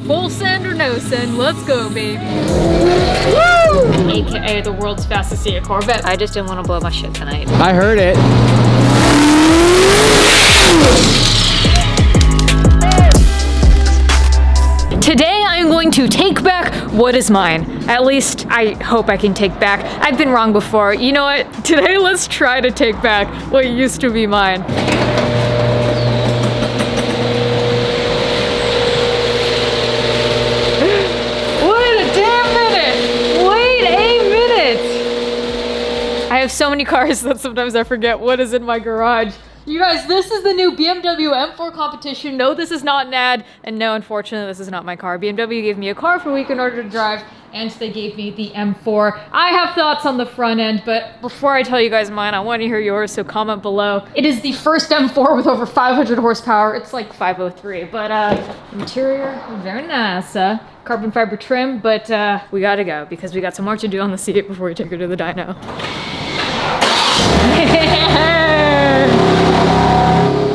Full send or no send, let's go, baby. Woo! AKA the world's fastest CA Corvette. I just didn't want to blow my shit tonight. I heard it. Today I'm going to take back what is mine. At least I hope I can take back. I've been wrong before. You know what? Today let's try to take back what used to be mine. I have so many cars that sometimes I forget what is in my garage. You guys, this is the new BMW M4 competition. No, this is not an ad. And no, unfortunately, this is not my car. BMW gave me a car for a week in order to drive, and they gave me the M4. I have thoughts on the front end, but before I tell you guys mine, I want to hear yours, so comment below. It is the first M4 with over 500 horsepower. It's like 503, but interior, very nice. Carbon fiber trim, but we gotta go because we got some more to do on the seat before we take her to the dyno.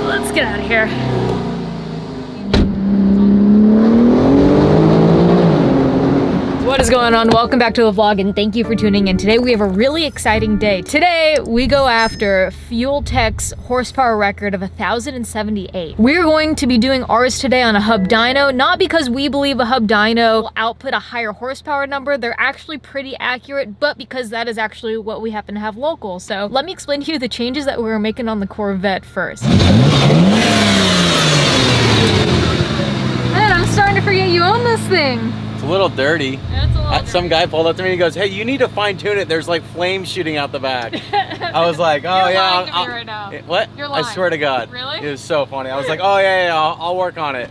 Let's get out of here. What is going on? Welcome back to the vlog and thank you for tuning in. Today we have a really exciting day. Today we go after Fuel Tech's horsepower record of 1,078. We're going to be doing ours today on a hub dyno, not because we believe a hub dyno will output a higher horsepower number. They're actually pretty accurate, but because that is actually what we happen to have local. So let me explain to you the changes that we're making on the Corvette first. Man, I'm starting to forget you own this thing. A little dirty. Yeah, it's a little dirty. Some guy pulled up to me and he goes, "Hey, you need to fine tune it. There's like flames shooting out the back." I was like, "Oh You're yeah." lying to me right now. What? You're lying. I swear to God. Really? It was so funny. I was like, "Oh yeah, I'll work on it."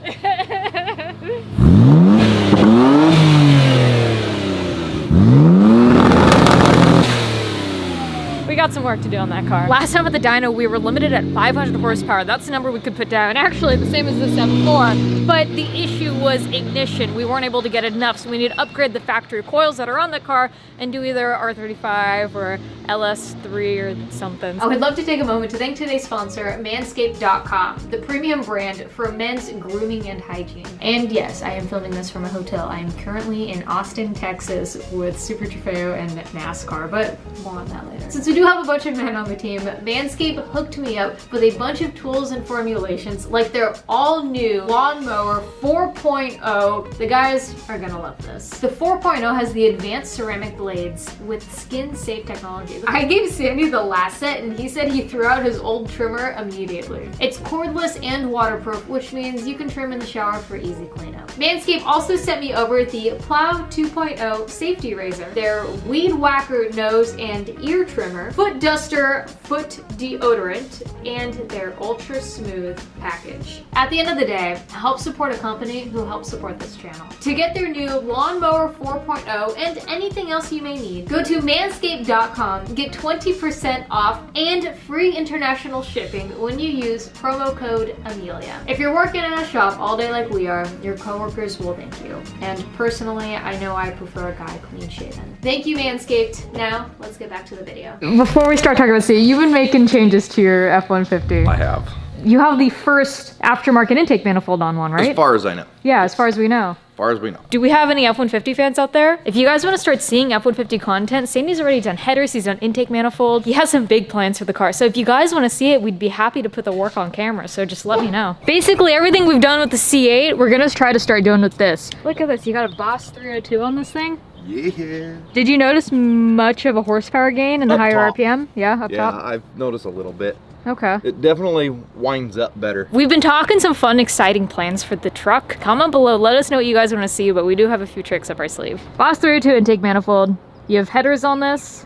We got some work to do on that car. Last time at the dyno, we were limited at 500 horsepower. That's the number we could put down. Actually, the same as this M4. But the issue was ignition. We weren't able to get enough, so we need to upgrade the factory coils that are on the car and do either R35 or LS3 or something. I would love to take a moment to thank today's sponsor, Manscaped.com, the premium brand for men's grooming and hygiene. And yes, I am filming this from a hotel. I am currently in Austin, Texas with Super Trofeo and NASCAR, but more on that later. Since we do have a bunch of men on the team, Manscaped hooked me up with a bunch of tools and formulations like their all-new Lawnmower 4.0. The guys are gonna love this. The 4.0 has the advanced ceramic blades with skin-safe technology. I gave Sandy the last set and he said he threw out his old trimmer immediately. It's cordless and waterproof, which means you can trim in the shower for easy cleanup. Manscaped also sent me over the Plow 2.0 safety razor, their weed whacker nose and ear trimmer, foot duster, foot deodorant, and their ultra smooth package. At the end of the day, help support a company who helps support this channel. To get their new Lawnmower 4.0 and anything else you may need, go to manscaped.com, get 20% off and free international shipping when you use promo code Emelia. If you're working in a shop all day like we are, your coworkers will thank you. And personally, I know I prefer a guy clean shaven. Thank you, Manscaped. Now, let's get back to the video. Before we start talking about C, you've been making changes to your F-150. I have. You have the first aftermarket intake manifold on one, right? As far as I know. Yeah, as far as we know. As far as we know. Do we have any F-150 fans out there? If you guys want to start seeing F-150 content, Sandy's already done headers, he's done intake manifold. He has some big plans for the car. So if you guys want to see it, we'd be happy to put the work on camera. So just let me know. Basically, everything we've done with the C8, we're going to try to start doing with this. Look at this. You got a Boss 302 on this thing? Yeah. Did you notice much of a horsepower gain in the higher top. RPM? Yeah, up top? Yeah, I've noticed a little bit. Okay. It definitely winds up better. We've been talking some fun, exciting plans for the truck. Comment below, let us know what you guys want to see, but we do have a few tricks up our sleeve. Boss 302 intake manifold. You have headers on this,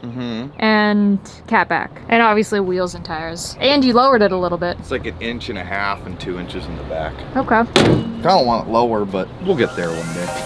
and catback, and obviously wheels and tires. And you lowered it a little bit. It's like 1.5 inches and 2 inches in the back. Okay. Kind of want it lower, but we'll get there one day.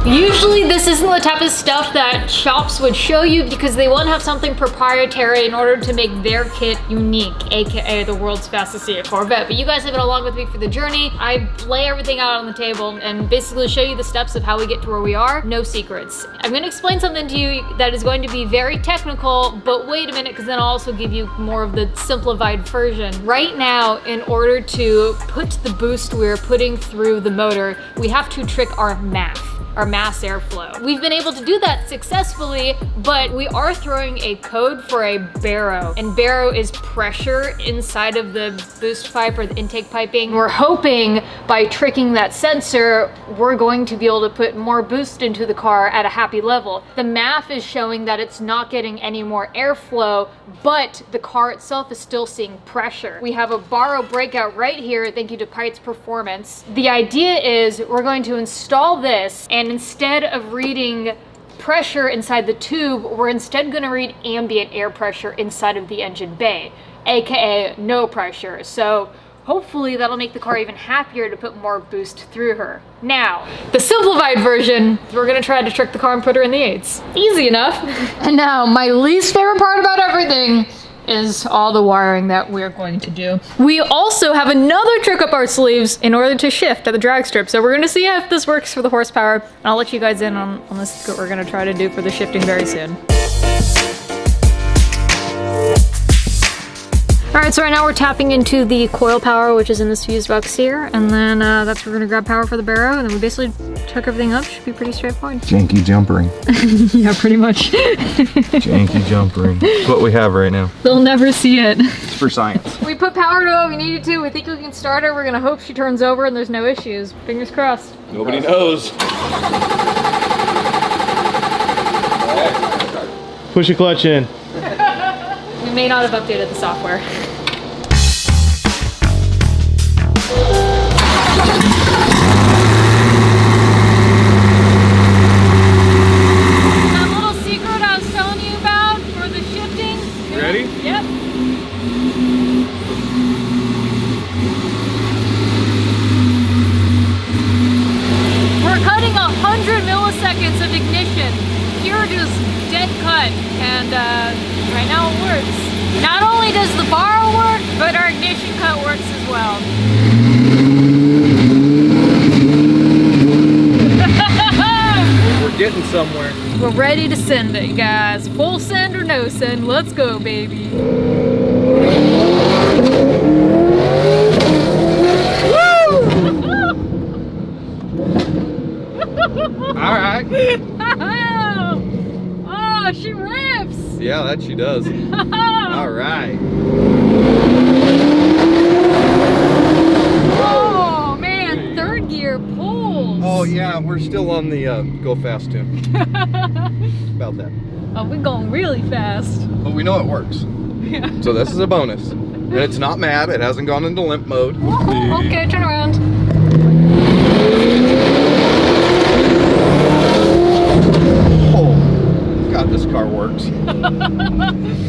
Usually this isn't the type of stuff that shops would show you because they want to have something proprietary in order to make their kit unique, aka the world's fastest Corvette. But you guys have been along with me for the journey. I lay everything out on the table and basically show you the steps of how we get to where we are. No secrets. I'm going to explain something to you that is going to be very technical, but wait a minute, because then I'll also give you more of the simplified version. Right now, in order to put the boost we're putting through the motor, we have to trick our mass airflow. We've been able to do that successfully, but we are throwing a code for a barrow, and barrow is pressure inside of the boost pipe or the intake piping. We're hoping by tricking that sensor, we're going to be able to put more boost into the car at a happy level. The math is showing that it's not getting any more airflow, but the car itself is still seeing pressure. We have a barrow breakout right here, thank you to Pite's Performance. The idea is we're going to install this, and instead of reading pressure inside the tube, we're instead going to read ambient air pressure inside of the engine bay, aka no pressure. So hopefully that'll make the car even happier to put more boost through her. Now, the simplified version, we're gonna try to trick the car and put her in the 8s. Easy enough. And now, my least favorite part about everything is all the wiring that we're going to do. We also have another trick up our sleeves in order to shift at the drag strip. So we're gonna see if this works for the horsepower. And I'll let you guys in on this, what we're gonna try to do for the shifting very soon. All right, so right now we're tapping into the coil power, which is in this fuse box here, and then that's where we're gonna grab power for the barrow, and then we basically hook everything up. Should be pretty straightforward. Janky jumpering. Yeah, pretty much. Janky jumpering. It's what we have right now. They'll never see it. It's for science. We put power to it, we needed to. We think we can start her. We're gonna hope she turns over and there's no issues. Fingers crossed. Nobody knows. Push your clutch in. We may not have updated the software. That little secret I was telling you about for the shifting. Ready? Yep. We're cutting 100 milliseconds of ignition. Pure just dead cut. And right now it works. Not only does the barrel work, but our ignition cut works as well. We're getting somewhere. We're ready to send it, guys. Full send or no send. Let's go, baby. All right. Oh, she rips. Yeah, that she does. All right. Oh man, third gear pulls. Oh yeah, we're still on the go fast tune. About that. Oh, we're going really fast. But we know it works. Yeah. So this is a bonus. And it's not mad. It hasn't gone into limp mode. Oh, okay, turn around. Oh, God, this car works.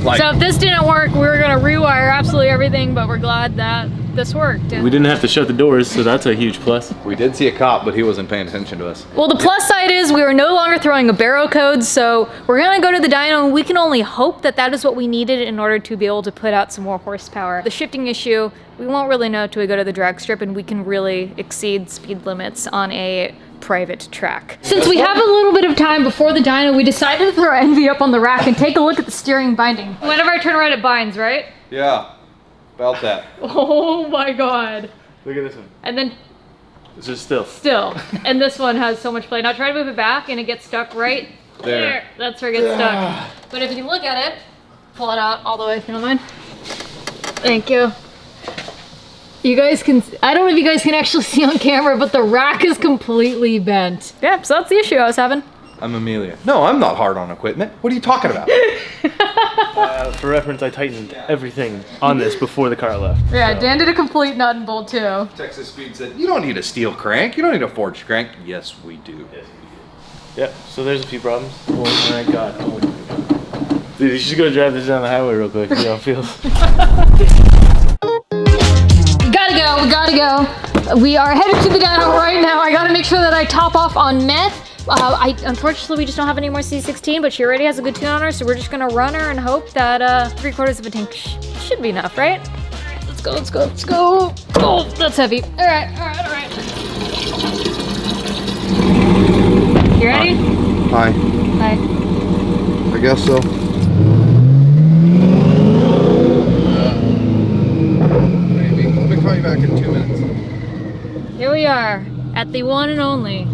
Like, So if this didn't work, we were gonna rewire absolutely everything, but we're glad that this worked. We didn't have to shut the doors, so that's a huge plus. we did see a cop, but he wasn't paying attention to us. Well, the plus side is we were no longer throwing a barrow code, so we're gonna go to the dyno, and we can only hope that that is what we needed in order to be able to put out some more horsepower. The shifting issue, we won't really know until we go to the drag strip, and we can really exceed speed limits on a private track. Since we have a little bit of time before the dyno, we decided to throw Envy up on the rack and take a look at the steering binding. Whenever I turn right, it binds, right? Yeah, about that. Oh my god. Look at this one. And then It's just still. and this one has so much play. Now try to move it back and it gets stuck right there. That's where it gets stuck. But if you look at it, pull it out all the way, if you don't mind. Thank you. You guys can, I don't know if you guys can actually see on camera, but the rack is completely bent. Yeah, so that's the issue I was having. I'm Amelia. No, I'm not hard on equipment. What are you talking about? For reference, I tightened everything on this before the car left. Yeah, so. Dan did a complete nut and bolt too. Texas Speed said, you don't need a steel crank. You don't need a forged crank. Yes, we do. Yes, we did. Yep, so there's a few problems. Oh my god. Oh my god. Dude, you should go drive this down the highway real quick. See how it feels. We gotta go. We are headed to the dyno right now. I gotta make sure that I top off on meth, Unfortunately, we just don't have any more C16, but she already has a good tune on her, so we're just gonna run her and hope that 3/4 of a tank should be enough, right? All right, let's go. Oh, that's heavy. All right. You ready? Hi. Hi. I guess so. Maybe. Let me call you back in 2 minutes. Here we are at the one and only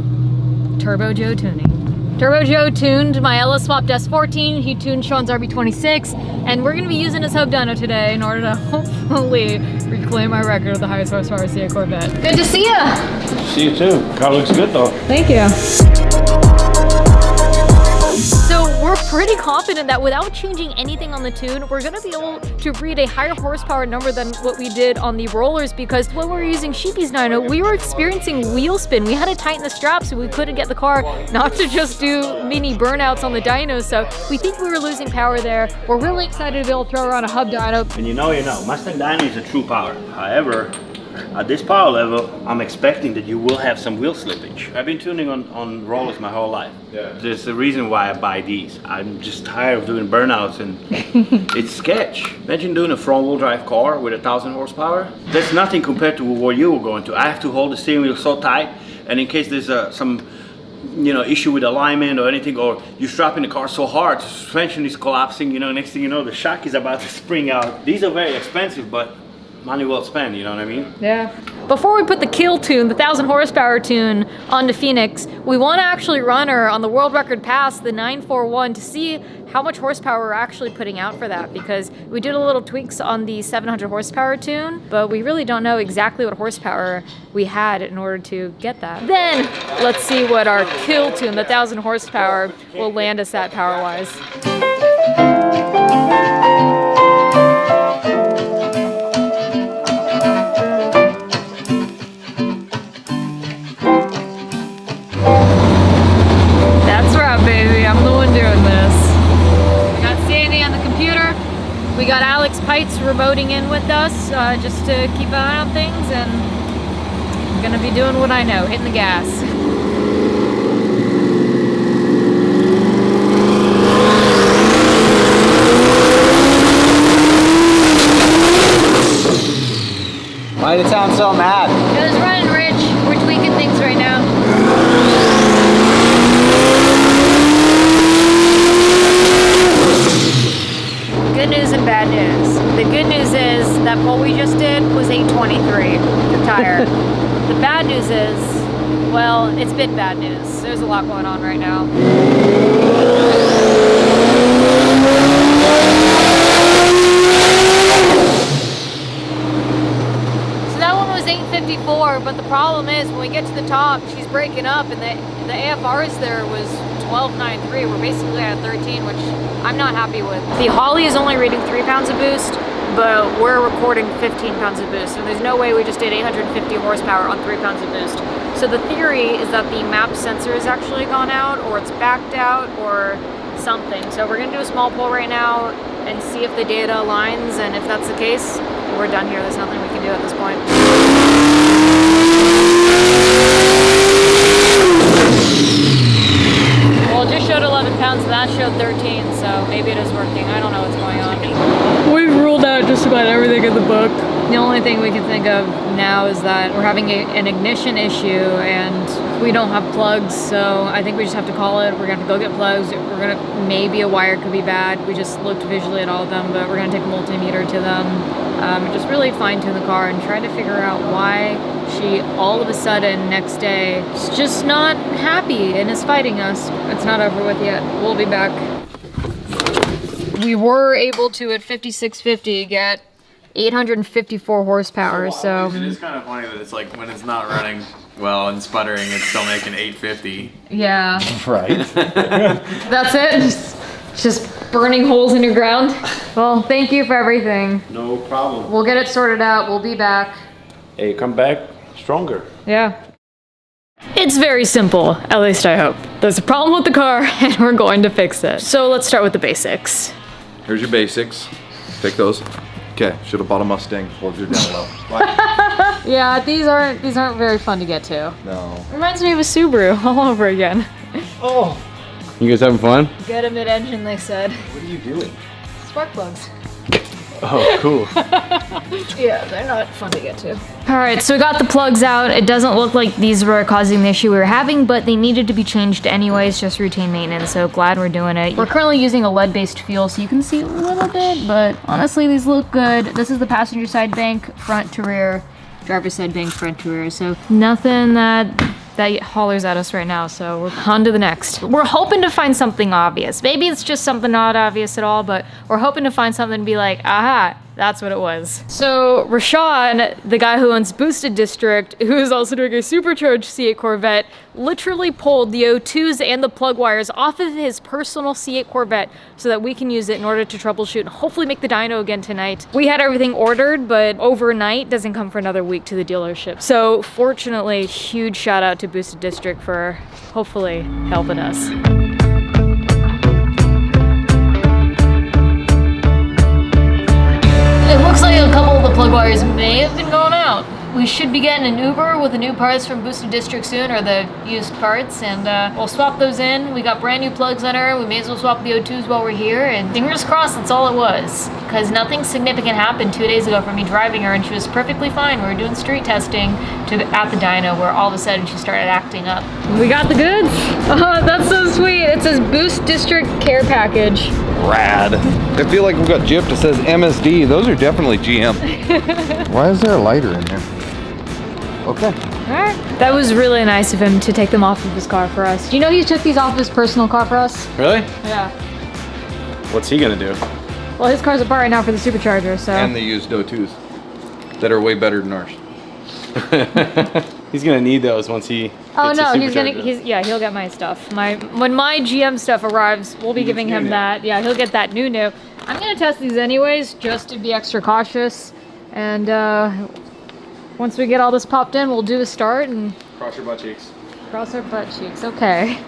Turbo Joe Tuning. Turbo Joe tuned my LS swapped S14, he tuned Sean's RB26, and we're gonna be using his hub dyno today in order to hopefully reclaim my record of the highest horsepower CA Corvette. Good to see ya! See you too. Car looks good though. Thank you. So we're pretty confident that without changing anything on the tune, we're gonna be able to read a higher horsepower number than what we did on the rollers, because when we were using Sheepy's dyno, we were experiencing wheel spin. We had to tighten the straps so we couldn't get the car not to just do mini burnouts on the dyno. So we think we were losing power there. We're really excited to be able to throw around a hub dyno. And you know, Mustang dyno is a true power. However, at this power level, I'm expecting that you will have some wheel slippage. I've been tuning on rollers my whole life. Yeah. There's the reason why I buy these. I'm just tired of doing burnouts and it's sketch. Imagine doing a front wheel drive car with 1,000 horsepower. That's nothing compared to what you were going to. I have to hold the steering wheel so tight, and in case there's some issue with alignment or anything, or you strap in the car so hard, the suspension is collapsing, next thing you know, the shock is about to spring out. These are very expensive, but money well spent, you know what I mean? Yeah. Before we put the kill tune, the 1,000 horsepower tune, onto Phoenix, we want to actually run her on the world record pass, the 941, to see how much horsepower we're actually putting out for that, because we did a little tweaks on the 700 horsepower tune, but we really don't know exactly what horsepower we had in order to get that. Then let's see what our kill tune, the 1,000 horsepower, will land us at power-wise. We got Alex Pites remoting in with us just to keep an eye on things, and I'm gonna be doing what I know, hitting the gas. Why did it sound so mad? It was running rich. We're tweaking things right now. Good news and bad news. The good news is that what we just did was 823 tire. The bad news is, well, it's been bad news. There's a lot going on right now. So that one was 854, but the problem is when we get to the top, she's breaking up, and the AFRs there was 1293. We're basically at 13, which I'm not happy with. The Holly is only reading 3 pounds of boost, but we're recording 15 pounds of boost, and there's no way we just did 850 horsepower on 3 pounds of boost. So the theory is that the map sensor has actually gone out, or it's backed out, or something. So we're gonna do a small pull right now and see if the data aligns, and if that's the case, we're done here. There's nothing we can do at this point. Well, it just showed 11 pounds, and that showed 13, so maybe it is working. I don't know what's going on. We've ruled out just about everything in the book. The only thing we can think of now is that we're having an ignition issue, and we don't have plugs, so I think we just have to call it. We're gonna have to go get plugs. Maybe a wire could be bad. We just looked visually at all of them, but we're gonna take a multimeter to them. Just really fine tune the car and try to figure out why she all of a sudden next day is just not happy and is fighting us. It's not over with yet. We'll be back. We were able to, at 5650, get 854 horsepower, so... It is kind of funny that it's like when it's not running well and sputtering, it's still making 850. Yeah. Right. That's it? Just burning holes in your ground? Well, thank you for everything. No problem. We'll get it sorted out. We'll be back. Hey, come back stronger. Yeah. It's very simple, at least I hope. There's a problem with the car, and we're going to fix it. So let's start with the basics. Here's your basics. Take those. Okay, should have bought a Mustang before you're down low. Yeah, these aren't very fun to get to. No. Reminds me of a Subaru all over again. Oh. You guys having fun? Get a mid-engine, they said. What are you doing? Spark plugs. Oh, cool. Yeah, they're not fun to get to. All right, so we got the plugs out. It doesn't look like these were causing the issue we were having, but they needed to be changed anyways, just routine maintenance, so glad we're doing it. We're currently using a lead-based fuel, so you can see a little bit, but honestly, these look good. This is the passenger side bank, front to rear, driver's side bank, front to rear, so nothing that hollers at us right now, so we're on to the next. We're hoping to find something obvious. Maybe it's just something not obvious at all, but we're hoping to find something to be like, aha, that's what it was. So Rashawn, the guy who owns Boosted District, who is also doing a supercharged C8 Corvette, literally pulled the O2s and the plug wires off of his personal C8 Corvette so that we can use it in order to troubleshoot and hopefully make the dyno again tonight. We had everything ordered, but overnight doesn't come for another week to the dealership. So fortunately, huge shout out to Boosted District for hopefully helping us. It looks like a couple of the plug wires may have been going out. We should be getting an Uber with the new parts from Boosted District soon, or the used parts, and we'll swap those in. We got brand new plugs on her. We may as well swap the O2s while we're here, and fingers crossed that's all it was. Because nothing significant happened 2 days ago from me driving her, and she was perfectly fine. We were doing street testing at the dyno, where all of a sudden she started acting up. We got the goods. Oh, that's so sweet. It says Boost District Care Package. Rad. I feel like we've got gypped. It says MSD. Those are definitely GM. Why is there a lighter in there? Okay. Alright. That was really nice of him to take them off of his car for us. Do you know he took these off his personal car for us? Really? Yeah. What's he gonna do? Well, his car's apart right now for the supercharger, so. And they used O2s that are way better than ours. He's gonna need those once he Oh gets no, his supercharger. he'll get my stuff. When my GM stuff arrives, we'll be giving him that. Yeah, he'll get that new. I'm gonna test these anyways, just to be extra cautious. And once we get all this popped in, we'll do a start and Cross your butt cheeks. cross our butt cheeks. Okay,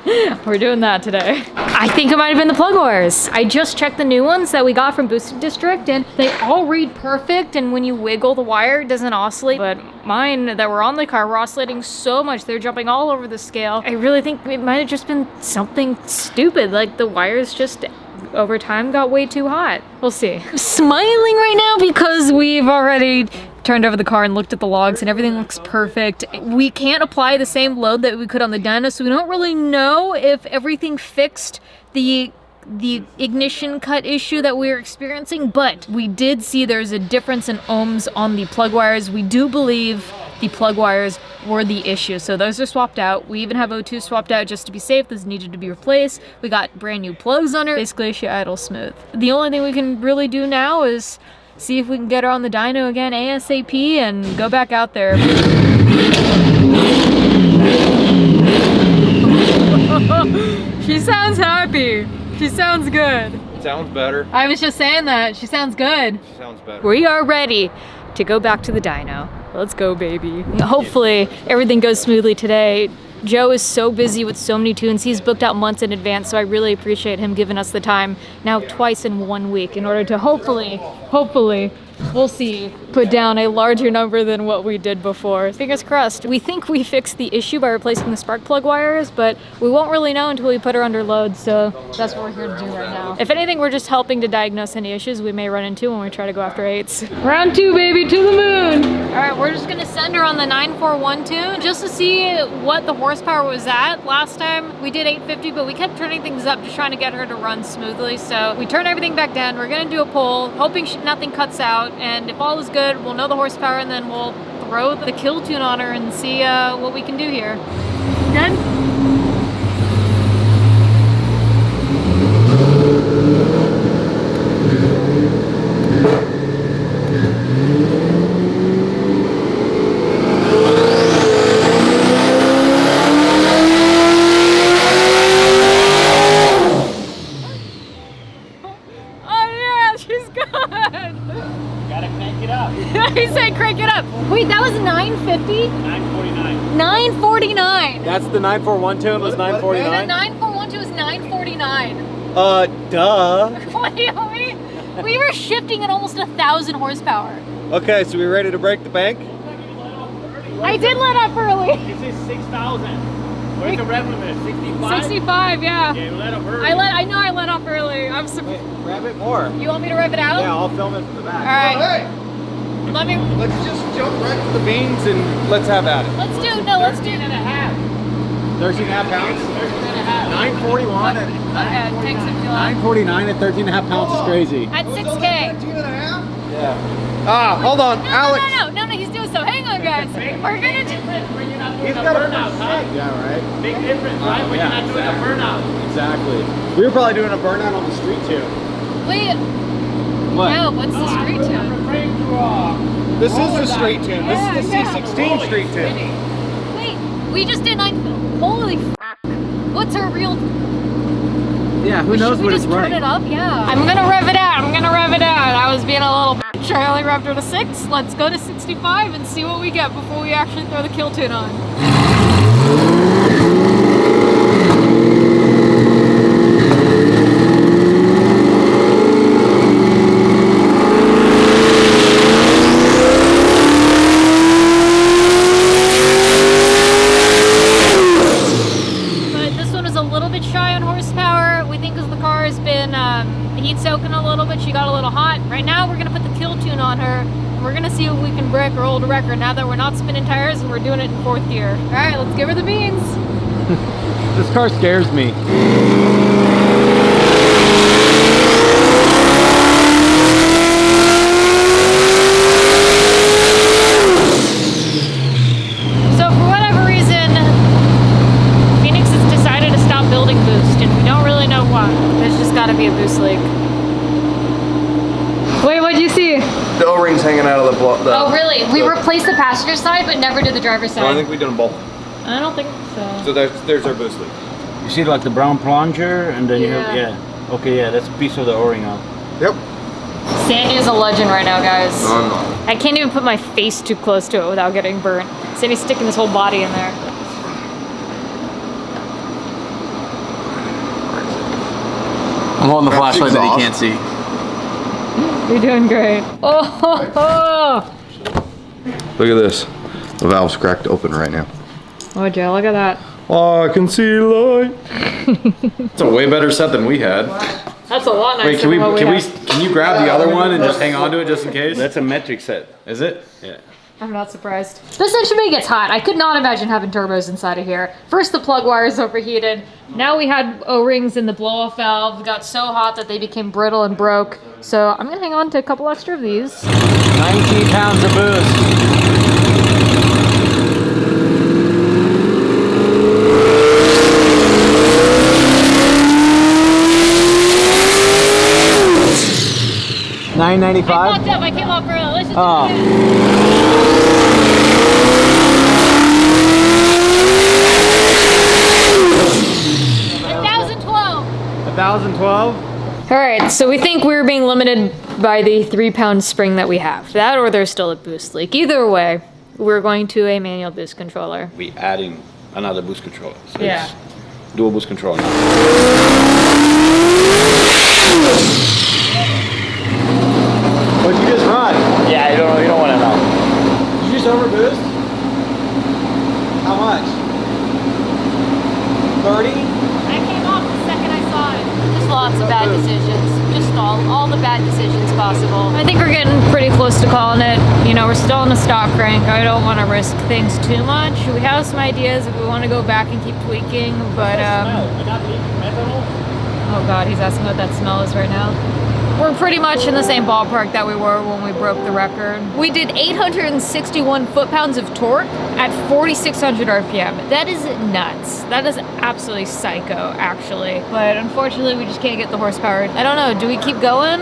we're doing that today. I think it might have been the plug wires. I just checked the new ones that we got from Boosted District, and they all read perfect. And when you wiggle the wire, it doesn't oscillate. But mine that were on the car were oscillating so much, they're jumping all over the scale. I really think it might have just been something stupid, like the wires just over time got way too hot. We'll see. I'm smiling right now because we've already turned over the car and looked at the logs and everything looks perfect. We can't apply the same load that we could on the dyno, so we don't really know if everything fixed the ignition cut issue that we were experiencing, but we did see there's a difference in ohms on the plug wires. We do believe the plug wires were the issue, so those are swapped out. We even have O2 swapped out just to be safe. Those needed to be replaced. We got brand new plugs on her. Basically, she idles smooth. The only thing we can really do now is see if we can get her on the dyno again ASAP and go back out there. She sounds happy. She sounds good. Sounds better. I was just saying that. She sounds good. Sounds better. We are ready to go back to the dyno. Let's go, baby. Hopefully everything goes smoothly today. Joe is so busy with so many tunes. He's booked out months in advance, so I really appreciate him giving us the time now twice in 1 week in order to hopefully, we'll see, put down a larger number than what we did before. Fingers crossed. We think we fixed the issue by replacing the spark plug wires, but we won't really know until we put her under load, so that's what we're here to do right now. If anything, we're just helping to diagnose any issues we may run into when we try to go after 8s. Round 2, baby, to the moon! Alright, we're just gonna send her on the 941 tune just to see what the horsepower was at. Last time we did 850, but we kept turning things up just trying to get her to run smoothly, so we turned everything back down. We're gonna do a poll, hoping nothing cuts out, and if all is good, we'll know the horsepower, and then we'll throw the kill tune on her and see what we can do here. Good? He said crank it up. Wait, that was 950? 949. 949. That's the 941 tune was The 949? 9412 is 949. Duh. We were shifting at almost 1,000 horsepower. Okay, so we ready to break the bank? I did let up early. It says 6,000. Where's the rev limit? 65? 65, yeah. Yeah, you let up early. I know I let off early. I'm surprised. Rev it more. You want me to rev it out? Yeah, I'll film it from the back. All right. Hey, Let me. let's just jump right to the beans and let's have at it. Let's do. 13 and a half pounds. 941 and Okay, takes it feel 949 at 13 and a half pounds is crazy. At 6K. 13 and a half? Yeah. Ah, hold on, No, Alex. no, he's doing so. Hang on, guys. We're gonna do. He's got a burnout, huh? Yeah, right. Big difference, right? When you're not doing a burnout. Exactly. We were probably doing a burnout on the street too. Wait. What? No, what's the street tune? This is the street tune. This is the C16 street tune. Wait, we just did 9. Holy f***. What's our real? Yeah, who knows Should what we it's just turn running? it up? Yeah. I'm gonna rev it out. I was being a little bitch. I only revved her to 6. Let's go to 65 and see what we get before we actually throw the kill tune on. But this one is a little bit shy on horsepower. We think because the car has been heat soaking a little bit, she got a little hot. Right now we're gonna put the kill tune on her. And we're gonna see if we can break our old record now that we're not spinning tires and we're doing it in 4th gear. All right, let's give her the beans. This car scares me. So for whatever reason, Phoenix has decided to stop building boost, and we don't really know why. There's just got to be a boost leak. Wait, what'd you see? The O-ring's hanging out of the block. Oh, really? We replaced the passenger side, but never did the driver's side. I think we did them both. I don't think so. So there's our boost leak. You see like the brown plunger and then Yeah. you have, okay, yeah, that's a piece of the O-ring out. Yep. Sandy is a legend right now, guys. No, I'm not. I can't even put my face too close to it without getting burnt. Sandy's sticking his whole body in there. I'm holding the That's flashlight that exhaust. he can't see. You're doing great. Oh, Look at this. The valve's cracked open right now. oh, Joe, look at that. Oh, I can see light. It's a way better set than we had. That's a lot nicer. Wait, can we than what can we have. can you grab the other one and just hang on to it just in case? That's a metric set. Is it? Yeah. I'm not surprised. This engine bay gets hot. I could not imagine having turbos inside of here. First, the plug wires overheated. Now we had O-rings in the blow-off valve. Got so hot that they became brittle and broke. So I'm gonna hang on to a couple extra of these. 19 pounds of boost. I $9.95. fucked up. I came off early. Let's just Oh. do it. 1,012. 1,012. All right, so we think we're being limited by the 3-pound spring that we have. That or there's still a boost leak. Either way, we're going to a manual boost controller. We adding another boost controller. So Yeah. it's dual boost controller now. What'd you just run? Yeah, you don't want to know. Did you just overboost? How much? 30? I came off the second I saw it. Just lots of bad decisions. Just all the bad decisions possible. I think we're getting pretty close to calling it. You know, we're still in a stock crank. I don't want to risk things too much. We have some ideas if we want to go back and keep tweaking, but oh god, he's asking what that smell is right now. We're pretty much in the same ballpark that we were when we broke the record. We did 861 foot-pounds of torque at 4,600 RPM. That is nuts. That is absolutely psycho, actually. But unfortunately, we just can't get the horsepower. I don't know, do we keep going?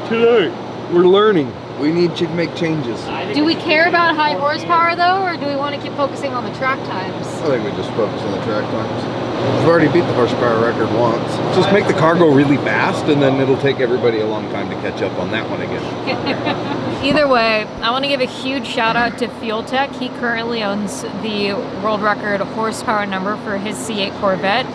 Today, we're learning. We need to make changes. Do we care about high horsepower though, or do we want to keep focusing on the track times? I think we just focus on the track times. We've already beat the horsepower record once. Just make the car go really fast, and then it'll take everybody a long time to catch up on that one again. Either way, I want to give a huge shout out to Fuel Tech. He currently owns the world record horsepower number for his C8 Corvette.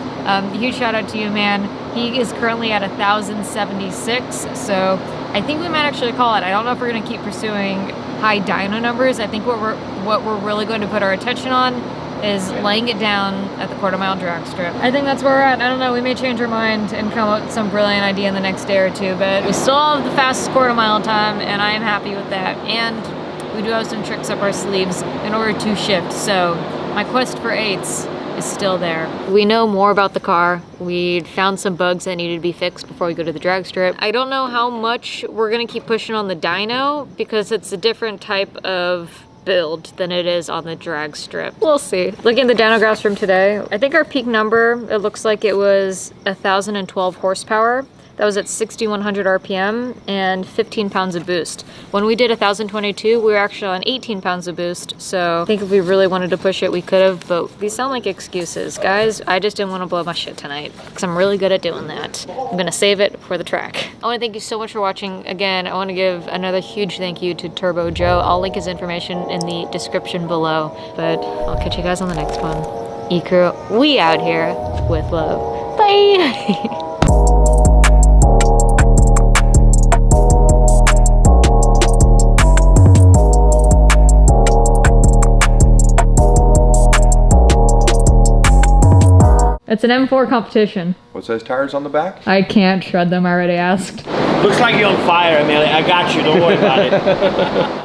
Huge shout out to you, man. He is currently at 1,076. So I think we might actually call it. I don't know if we're gonna keep pursuing high dyno numbers. I think what we're really going to put our attention on is laying it down at the quarter-mile drag strip. I think that's where we're at. I don't know, we may change our mind and come up with some brilliant idea in the next day or two, but we still have the fastest quarter-mile time, and I am happy with that. And we do have some tricks up our sleeves in order to shift, so my quest for 8s is still there. We know more about the car. We found some bugs that needed to be fixed before we go to the drag strip. I don't know how much we're gonna keep pushing on the dyno because it's a different type of build than it is on the drag strip. We'll see. Looking at the dyno graphs from today, I think our peak number, it looks like it was 1,012 horsepower. That was at 6,100 RPM and 15 pounds of boost. When we did 1,022, we were actually on 18 pounds of boost. So I think if we really wanted to push it, we could have, but these sound like excuses. Guys, I just didn't want to blow my shit tonight because I'm really good at doing that. I'm gonna save it for the track. I want to thank you so much for watching. Again, I want to give another huge thank you to Turbo Joe. I'll link his information in the description below, but I'll catch you guys on the next one. E-Crew, we out here with love. Bye! It's an M4 competition. What size tires on the back? I can't shred them, I already asked. Looks like you're on fire, Amelia. I got you. Don't worry about it.